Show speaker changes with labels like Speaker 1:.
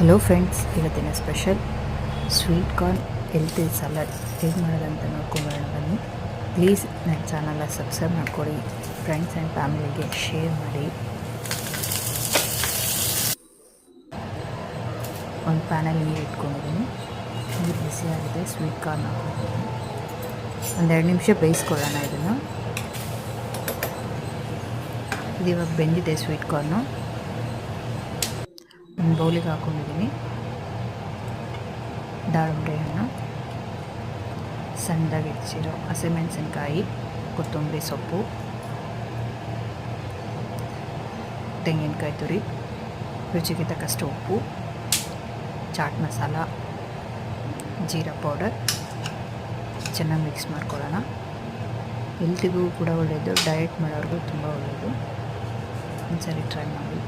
Speaker 1: Hello friends, ಇವತ್ತಿನ special sweet corn healthy salad ಹೇಗೆ ಮಾಡೋದಂತ ನೋಡ್ಕೊಂಬರೋಣ ಬನ್ನಿ. ಪ್ಲೀಸ್ ನನ್ನ ಚಾನಲ್ನ ಸಬ್ಸ್ಕ್ರೈಬ್ ಮಾಡಿಕೊಡಿ, ಫ್ರೆಂಡ್ಸ್ ಆ್ಯಂಡ್ ಫ್ಯಾಮಿಲಿಗೆ ಶೇರ್ ಮಾಡಿ. ಒಂದು ಪ್ಯಾನಲ್ಲಿ ನೀರು ಇಟ್ಕೊಂಡಿದ್ದೀನಿ. ನೀರು ಬಿಸಿಯಾಗಿದೆ. ಸ್ವೀಟ್ ಕಾರ್ನ್ ಹಾಕ್ಕೊಂಡಿದ್ದೀನಿ. ಒಂದೆರಡು ನಿಮಿಷ ಬೇಯಿಸ್ಕೊಳ್ಳೋಣ ಇದನ್ನು. ಇದು ಇವಾಗ ಬೆಂದಿದೆ ಸ್ವೀಟ್ ಕಾರ್ನು. ಒಂದು ಬೌಲಿಗೆ ಹಾಕ್ಕೊಂಡಿದ್ದೀನಿ. ದಾಳಿಂಬೆ ಹಣ್ಣು, ಸಣ್ಣದಾಗಿ ಹೆಚ್ಚಿರೋ ಹಸಿಮೆಣಸಿನ್ಕಾಯಿ, ಕೊತ್ತಂಬರಿ ಸೊಪ್ಪು, ತೆಂಗಿನಕಾಯಿ ತುರಿ, ರುಚಿಗೆ ತಕ್ಕಷ್ಟು ಉಪ್ಪು, ಚಾಟ್ ಮಸಾಲ, ಜೀರಾ ಪೌಡರ್ ಚೆನ್ನಾಗಿ ಮಿಕ್ಸ್ ಮಾಡ್ಕೊಳ್ಳೋಣ. ಹೆಲ್ತಿಗೂ ಕೂಡ ಒಳ್ಳೆಯದು, ಡಯಟ್ ಮಾಡೋರಿಗೂ ತುಂಬ ಒಳ್ಳೆಯದು. ಒಂದ್ಸರಿ ಟ್ರೈ ಮಾಡಿ.